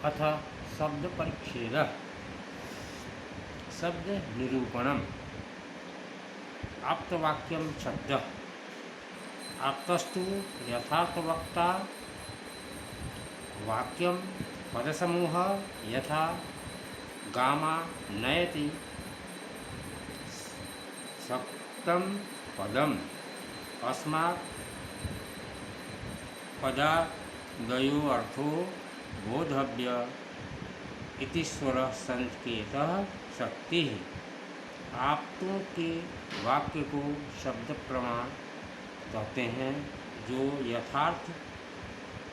अथ शब्द परिच्छेदः शब्द निरूपणम् आप्तवाक्यं शब्दः आप्तस्तु यथार्थवक्ता वाक्यं पदसमूहः यथा गामा नयति सक्तं पदम् अस्मात् पदादयो अर्थो बोधव्य इति स्वरः संकेतः शक्ति। आप्तों के वाक्य को शब्द प्रमाण कहते हैं। जो यथार्थ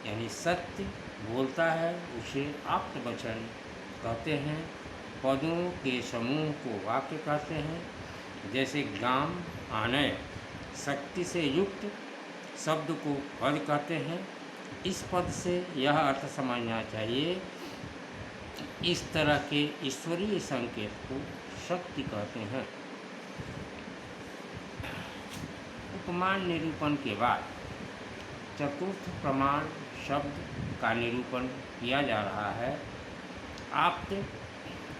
यानी सत्य बोलता है उसे आप्त वचन कहते हैं। पदों के समूह को वाक्य कहते हैं। जैसे गाम आनय शक्ति से युक्त शब्द को पद कहते हैं। इस पद से यह अर्थ समझना चाहिए, इस तरह के ईश्वरीय संकेत को शक्ति कहते हैं। उपमान निरूपण के बाद चतुर्थ प्रमाण शब्द का निरूपण किया जा रहा है।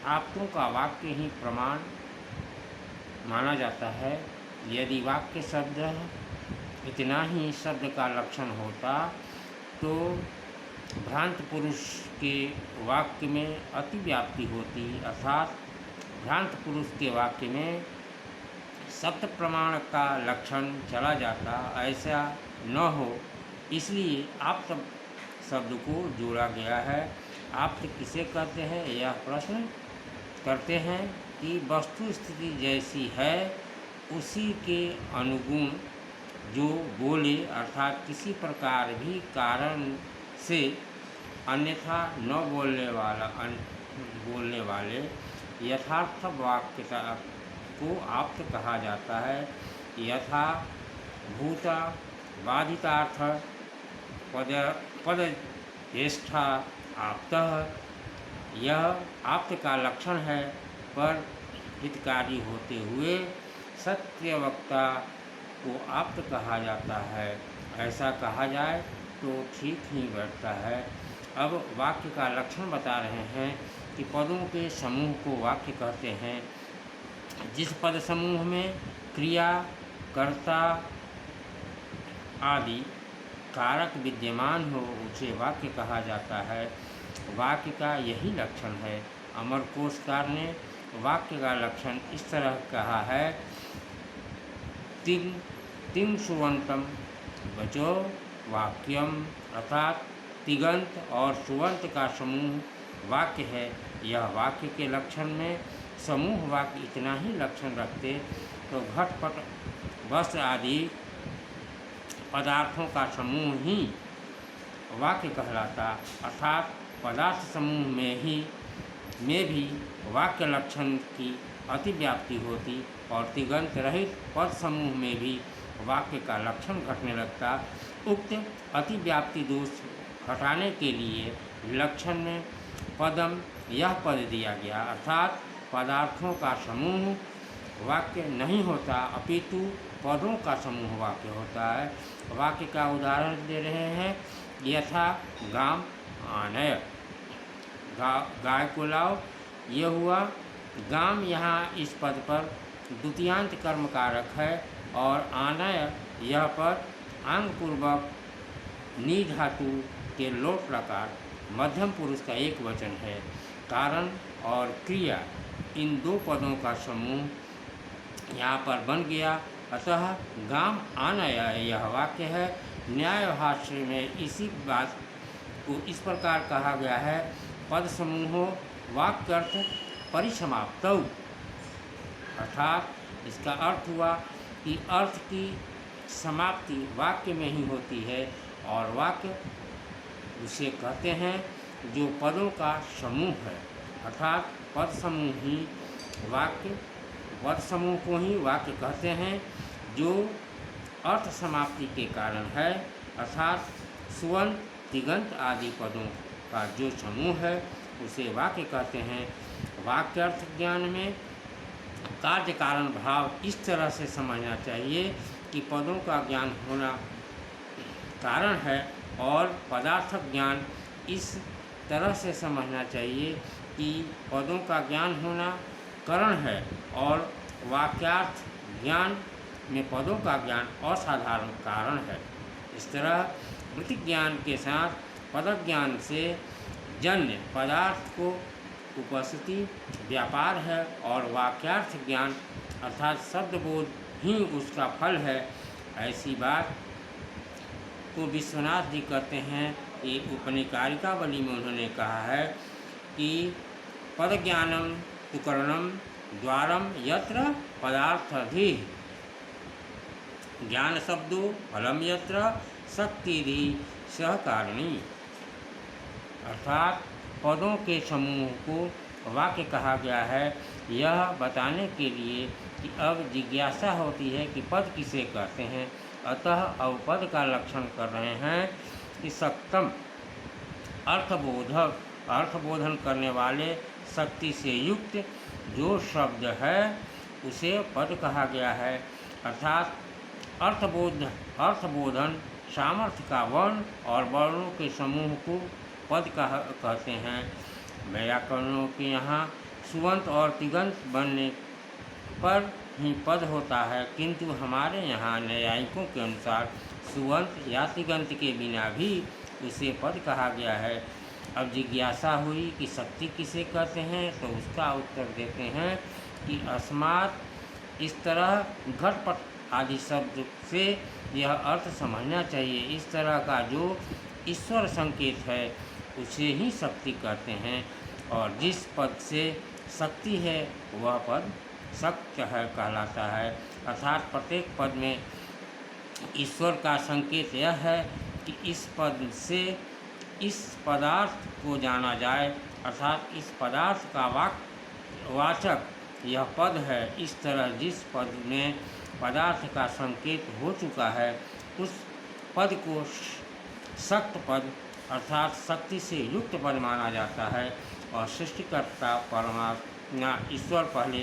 आप्तों का वाक्य ही प्रमाण माना जाता है। यदि वाक्य शब्द इतना ही शब्द का लक्षण होता तो भ्रांत पुरुष के वाक्य में अतिव्याप्ति होती, अर्थात भ्रांत पुरुष के वाक्य में शब्द प्रमाण का लक्षण चला जाता। ऐसा न हो, इसलिए आप्त शब्द को जोड़ा गया है। आप्त किसे कहते हैं, यह प्रश्न करते हैं कि वस्तु स्थिति जैसी है उसी के अनुगुण जो बोले, अर्थात किसी प्रकार भी कारण से अन्यथा न बोलने वाले यथार्थ वाक्यता को आप्त कहा जाता है। यथा भूत बाधितार्थ पदज्येष्ठा आप्तः, यह आप्त का लक्षण है, पर हितकारी होते हुए सत्यवक्ता को आप्त कहा जाता है। ऐसा कहा जाए तो ठीक ही बैठता है। अब वाक्य का लक्षण बता रहे हैं कि पदों के समूह को वाक्य कहते हैं। जिस पद समूह में क्रिया, कर्ता आदि कारक विद्यमान हो उसे वाक्य कहा जाता है। वाक्य का यही लक्षण है। अमरकोशकार ने वाक्य का लक्षण इस तरह कहा है, तिंग सुवंतम वचो वाक्यम, अर्थात तिगंत और सुवंत का समूह वाक्य है। यह वाक्य के लक्षण में समूह वाक्य इतना ही लक्षण रखते तो घटपट वस्त्र आदि पदार्थों का समूह ही वाक्य कहलाता, अर्थात पदार्थ समूह में भी वाक्य लक्षण की अतिव्याप्ति होती और तिगंत रहित पद समूह में भी वाक्य का लक्षण घटने लगता। उक्त अतिव्याप्ति दोष हटाने के लिए लक्षण में पदम यह पद दिया गया, अर्थात पदार्थों का समूह वाक्य नहीं होता, अपितु पदों का समूह वाक्य होता है। वाक्य का उदाहरण दे रहे हैं, यथा गाम आनय, गाय को लाओ। यह हुआ। गाम यहाँ इस पद पर द्वितीयांत कर्म कारक है और आनय यह पद आंग पूर्वक नी धातु के लोट प्रकार मध्यम पुरुष का एक वचन है। कारण और क्रिया इन दो पदों का समूह यहाँ पर बन गया। अतः गाम आनय यह वाक्य है। न्याय भाष्य में इसी बात को इस प्रकार कहा गया है, पद समूहो वाक्यर्थ परिसमाप्तौ, अर्थात इसका अर्थ हुआ कि अर्थ की समाप्ति वाक्य में ही होती है और वाक्य उसे कहते हैं जो पदों का समूह है, अर्थात पद समूह ही वाक्य, पद समूह को ही वाक्य कहते हैं जो अर्थ समाप्ति के कारण है, अर्थात सुवंत तिगंत आदि पदों का जो समूह है उसे वाक्य कहते हैं। वाक्यर्थ ज्ञान में कार्य कारण भाव इस तरह से समझना चाहिए कि पदों का ज्ञान होना कारण है और पदार्थ ज्ञान इस तरह से समझना चाहिए कि पदों का ज्ञान होना करण है और वाक्यार्थ ज्ञान में पदों का ज्ञान असाधारण कारण है। इस तरह वृत्तिक ज्ञान के साथ पदक ज्ञान से जन्य पदार्थ को उपस्थिति व्यापार है और वाक्यार्थ ज्ञान अर्थात शब्दबोध ही उसका फल है। ऐसी बात को विश्वनाथ जी कहते हैं कि उपनिकारिकावली में उन्होंने कहा है कि पद ज्ञानम तुकरणम द्वारम यत्र पदार्थधि ज्ञान शब्दों फलम यत्र शक्तिधि सहकारिणी। अर्थात पदों के समूह को वाक्य कहा गया है यह बताने के लिए कि अब जिज्ञासा होती है कि पद किसे कहते हैं। अतः अब पद का लक्षण कर रहे हैं कि सप्तम अर्थबोधन करने वाले शक्ति से युक्त जो शब्द है उसे पद कहा गया है। अर्थात अर्थबोधन सामर्थ्य का वर्ण और वर्णों के समूह को पद कहते हैं। व्याकरणों के यहाँ सुबंत और तिगंत बनने पर ही पद होता है, किंतु हमारे यहाँ न्यायिकों के अनुसार सुबंत या तिगंत के बिना भी उसे पद कहा गया है। अब जिज्ञासा हुई कि शक्ति किसे कहते हैं, तो उसका उत्तर देते हैं कि अस्मात्, इस तरह घटपट आदि शब्द से यह अर्थ समझना चाहिए। इस तरह का जो ईश्वर संकेत है उसे ही शक्ति कहते हैं और जिस पद से शक्ति है वह पद शक्त है कहलाता है। अर्थात प्रत्येक पद में ईश्वर का संकेत यह है कि इस पद से इस पदार्थ को जाना जाए, अर्थात इस पदार्थ का वाचक यह पद है। इस तरह जिस पद में पदार्थ का संकेत हो चुका है उस पद को शक्त पद अर्थात शक्ति से युक्त पद माना जाता है। और सृष्टिकर्ता परमात्मा ईश्वर पहले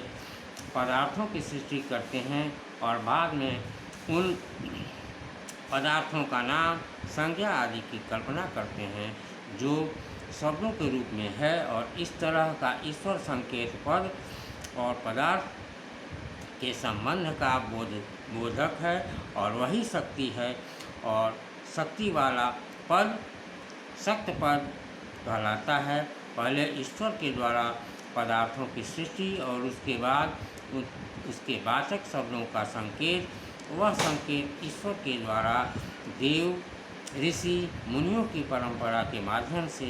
पदार्थों की सृष्टि करते हैं और बाद में उन पदार्थों का नाम संज्ञा आदि की कल्पना करते हैं जो शब्दों के रूप में है। और इस तरह का ईश्वर संकेत पद और पदार्थ के संबंध का बोधक है और वही शक्ति है। और शक्ति वाला पद शक्त पद कहलाता है। पहले ईश्वर के द्वारा पदार्थों की सृष्टि और उसके बाद उसके वाचक शब्दों का संकेत, वह संकेत ईश्वर के द्वारा देव ऋषि मुनियों की परंपरा के माध्यम से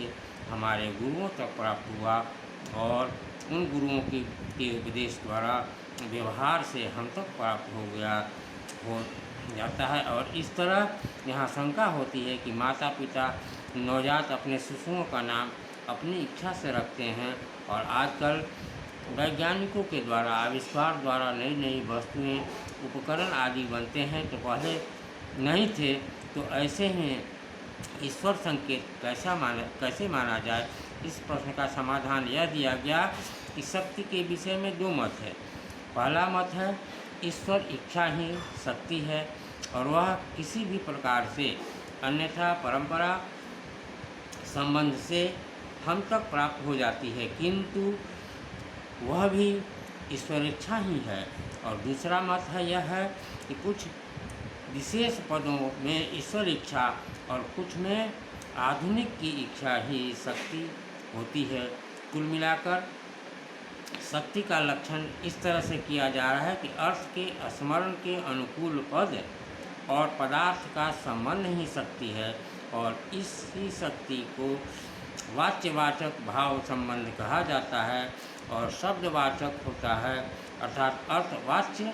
हमारे गुरुओं तक प्राप्त हुआ और उन गुरुओं के उपदेश द्वारा व्यवहार से हम तक प्राप्त हो जाता है। और इस तरह यहाँ शंका होती है कि माता पिता नवजात अपने शिशुओं का नाम अपनी इच्छा से रखते हैं और आजकल वैज्ञानिकों के द्वारा आविष्कार द्वारा नई नई वस्तुएं उपकरण आदि बनते हैं, तो पहले नहीं थे। तो ऐसे ही ईश्वर संकेत कैसे माना जाए, इस प्रश्न का समाधान यह दिया गया कि शक्ति के विषय में दो मत है। पहला मत है ईश्वर इच्छा ही शक्ति है और वह किसी भी प्रकार से अन्यथा परंपरा संबंध से हम तक प्राप्त हो जाती है, किंतु वह भी ईश्वर इच्छा ही है। और दूसरा मत है यह है कि कुछ विशेष पदों में ईश्वर इच्छा और कुछ में आधुनिक की इच्छा ही शक्ति होती है। कुल मिलाकर शक्ति का लक्षण इस तरह से किया जा रहा है कि अर्थ के स्मरण के अनुकूल पद और पदार्थ का संबंध ही शक्ति है और इसी शक्ति को वाच्यवाचक भाव संबंध कहा जाता है और शब्दवाचक होता है। अर्थात अर्थवाच्य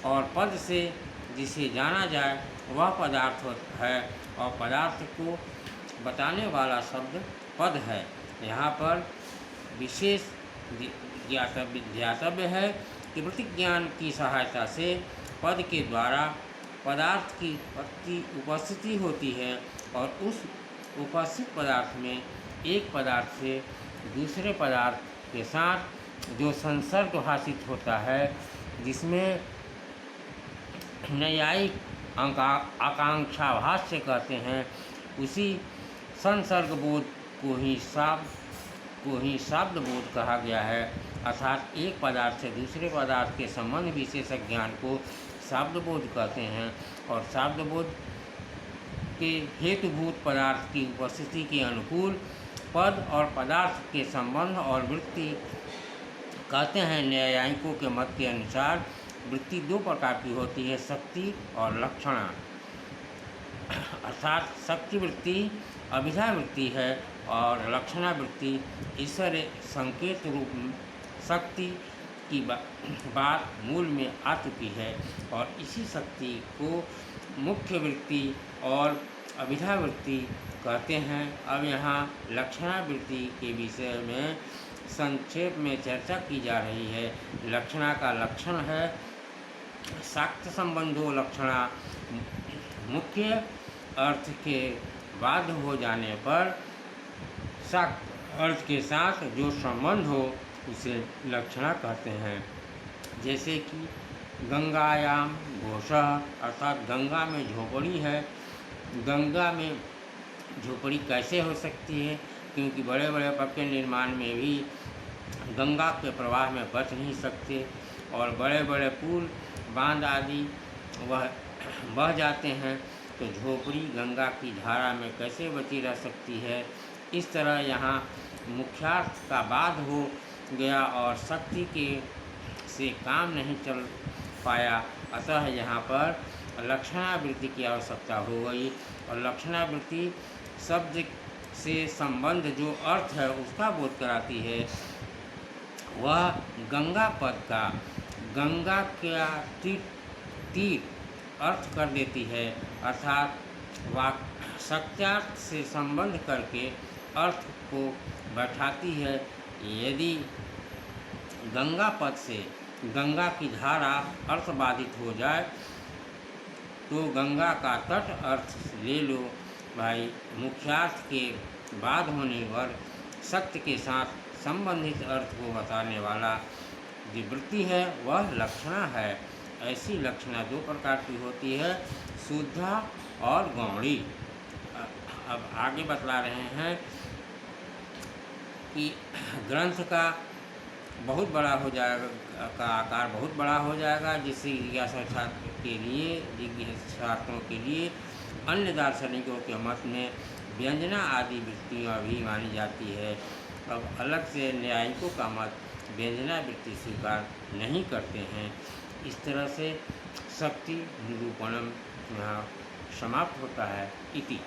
और पद से जिसे जाना जाए वह पदार्थ है और पदार्थ को बताने वाला शब्द पद है। यहाँ पर विशेष ज्ञातव्य है कि वृत्तिक ज्ञान की सहायता से पद के द्वारा पदार्थ की उपस्थिति होती है और उस उपस्थित पदार्थ में एक पदार्थ से दूसरे पदार्थ के साथ जो संसर्ग भाषित होता है, जिसमें न्यायिक आकांक्षा भाष्य कहते हैं, उसी संसर्ग बोध को ही शाब्द बोध कहा गया है, अर्थात एक पदार्थ से दूसरे पदार्थ के संबंध विशेषक ज्ञान को शाब्द बोध कहते हैं। और शाब्द बोध के हेतुभूत पदार्थ की उपस्थिति के अनुकूल पद और पदार्थ के संबंध और वृत्ति कहते हैं। न्यायिकों के मत के अनुसार वृत्ति दो प्रकार की होती है, शक्ति और लक्षणा। अर्थात शक्ति वृत्ति अभिधा वृत्ति है और लक्षणा वृत्ति ईश्वर संकेत रूप शक्ति की बात मूल में आ चुकी है और इसी शक्ति को मुख्य वृत्ति और अभिधा वृत्ति कहते हैं। अब यहाँ लक्षणा वृत्ति के विषय में संक्षेप में चर्चा की जा रही है। लक्षणा का लक्षण है शाक्त संबंधो लक्षणा, मुख्य अर्थ के बाध्य हो जाने पर शाक्त अर्थ के साथ जो संबंध हो उसे लक्षणा कहते हैं। जैसे कि गंगायाम घोषः, अर्थात गंगा में झोपड़ी है। गंगा में झोपड़ी कैसे हो सकती है? क्योंकि बड़े बड़े पक्के निर्माण में भी गंगा के प्रवाह में बच नहीं सकते और बड़े बड़े पुल बांध आदि वह बह जाते हैं, तो झोपड़ी गंगा की धारा में कैसे बची रह सकती है? इस तरह यहाँ मुख्यार्थ का बाध हो गया और शक्ति के से काम नहीं चल पाया, अतः यहाँ पर लक्षणावृत्ति की आवश्यकता हो गई। और लक्षणावृत्ति शब्द से संबंध जो अर्थ है उसका बोध कराती है। वह गंगा पद का गंगा का तीर अर्थ कर देती है, अर्थात शक्त्यार्थ से संबंध करके अर्थ को बैठाती है। यदि गंगा पद से गंगा की धारा अर्थ बाधित हो जाए तो गंगा का तट अर्थ ले लो भाई। मुख्यार्थ के बाद होने पर सत्य के साथ संबंधित अर्थ को बताने वाला जो वृत्ति है वह लक्षणा है। ऐसी लक्षणा दो प्रकार की होती है, शुद्धा और गौणी। अब आगे बतला रहे हैं कि ग्रंथ का बहुत बड़ा हो जाएगा, का आकार बहुत बड़ा हो जाएगा, जिससे जिज्ञासा छात्र के लिए छात्रों के लिए अन्य दार्शनिकों के मत में व्यंजना आदि वृत्तियाँ भी मानी जाती है। अब अलग से न्यायिकों का मत व्यंजना वृत्ति स्वीकार नहीं करते हैं। इस तरह से शक्ति निरूपणम यहाँ समाप्त होता है। इति।